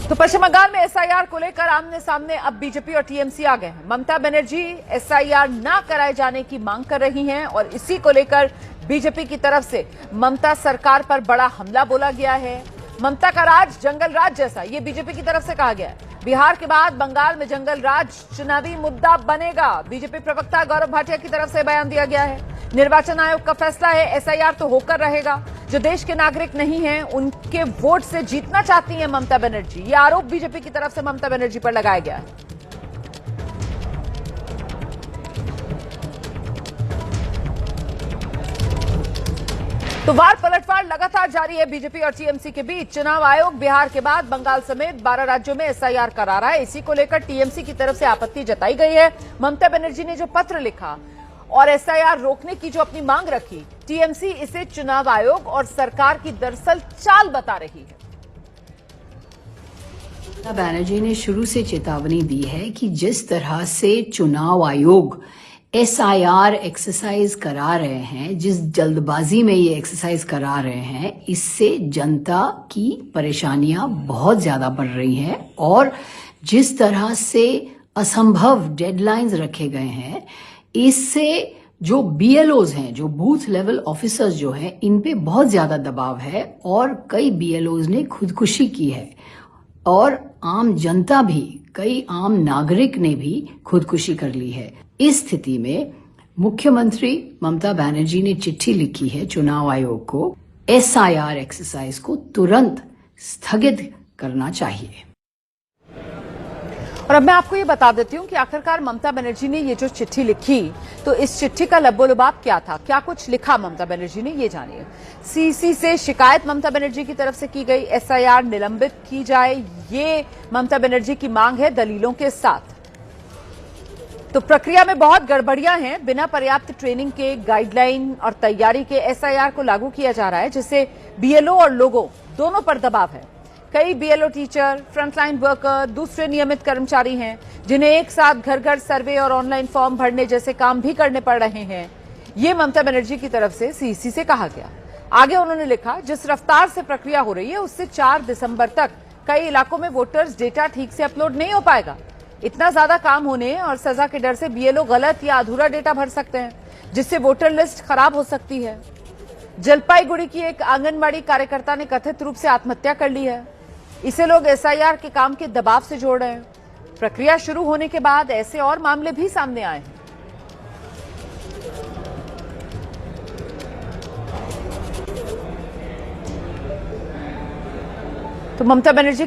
तो पश्चिम बंगाल में एसआईआर को लेकर आमने सामने अब बीजेपी और टीएमसी आ गए हैं। ममता बनर्जी एसआईआर ना कराए जाने की मांग कर रही हैं और इसी को लेकर बीजेपी की तरफ से ममता सरकार पर बड़ा हमला बोला गया है। ममता का राज जंगल राज जैसा, ये बीजेपी की तरफ से कहा गया है। बिहार के बाद बंगाल में जंगल राज चुनावी मुद्दा बनेगा। बीजेपी प्रवक्ता गौरव भाटिया की तरफ से बयान दिया गया है। निर्वाचन आयोग का फैसला है, एसआईआर तो होकर रहेगा। जो देश के नागरिक नहीं हैं उनके वोट से जीतना चाहती हैं ममता बनर्जी, ये आरोप बीजेपी की तरफ से ममता बनर्जी पर लगाया गया है। तो वार पलटवार लगातार जारी है बीजेपी और टीएमसी के बीच। चुनाव आयोग बिहार के बाद बंगाल समेत 12 राज्यों में एसआईआर करा रहा है। इसी को लेकर टीएमसी की तरफ से आपत्ति जताई गई है। ममता बनर्जी ने जो पत्र लिखा और एसआईआर रोकने की जो अपनी मांग रखी, टीएमसी इसे चुनाव आयोग और सरकार की दरअसल चाल बता रही है। ममता बनर्जी ने शुरू से चेतावनी दी है कि जिस तरह से चुनाव आयोग एसआईआर एक्सरसाइज करा रहे हैं, जिस जल्दबाजी में ये एक्सरसाइज करा रहे हैं, इससे जनता की परेशानियां बहुत ज्यादा बढ़ रही हैं और जिस तरह से असंभव डेडलाइंस रखे गए हैं, इससे जो बीएलओज हैं, जो बूथ लेवल ऑफिसर्स जो हैं, इन पे बहुत ज्यादा दबाव है और कई बीएलओज ने खुदकुशी की है और आम जनता भी, कई आम नागरिक ने भी खुदकुशी कर ली है। इस स्थिति में मुख्यमंत्री ममता बनर्जी ने चिट्ठी लिखी है चुनाव आयोग को, एसआईआर एक्सरसाइज को तुरंत स्थगित करना चाहिए। और अब मैं आपको ये बता देती हूँ कि आखिरकार ममता बनर्जी ने ये जो चिट्ठी लिखी, तो इस चिट्ठी का लब्बो-लुबाब क्या था, क्या कुछ लिखा ममता बनर्जी ने, ये जानिए। सीसी से शिकायत ममता बनर्जी की तरफ से की गई, एसआईआर निलंबित की जाए, ये ममता बनर्जी की मांग है दलीलों के साथ। तो प्रक्रिया में बहुत गड़बड़ियां हैं। बिना पर्याप्त ट्रेनिंग के, गाइडलाइन और तैयारी के एसआईआर को लागू किया जा रहा है, जिससे बीएलओ और लोगों दोनों पर दबाव है। कई बीएलओ टीचर, फ्रंटलाइन वर्कर, दूसरे नियमित कर्मचारी हैं जिन्हें एक साथ घर घर सर्वे और ऑनलाइन फॉर्म भरने जैसे काम भी करने पड़ रहे हैं। ये ममता बनर्जी की तरफ से सीसी से कहा गया। आगे उन्होंने लिखा, जिस रफ्तार से प्रक्रिया हो रही है उससे 4 दिसंबर तक कई इलाकों में वोटर्स डेटा ठीक से अपलोड नहीं हो पाएगा। इतना ज्यादा काम होने और सजा के डर से बीएलओ गलत या अधूरा डेटा भर सकते हैं, जिससे वोटर लिस्ट खराब हो सकती है। जलपाईगुड़ी की एक आंगनबाड़ी कार्यकर्ता ने कथित रूप से आत्महत्या कर ली है। इसे लोग एसआईआर के काम के दबाव से जोड़ रहे हैं। प्रक्रिया शुरू होने के बाद ऐसे और मामले भी सामने आए हैं। तो ममता बनर्जी की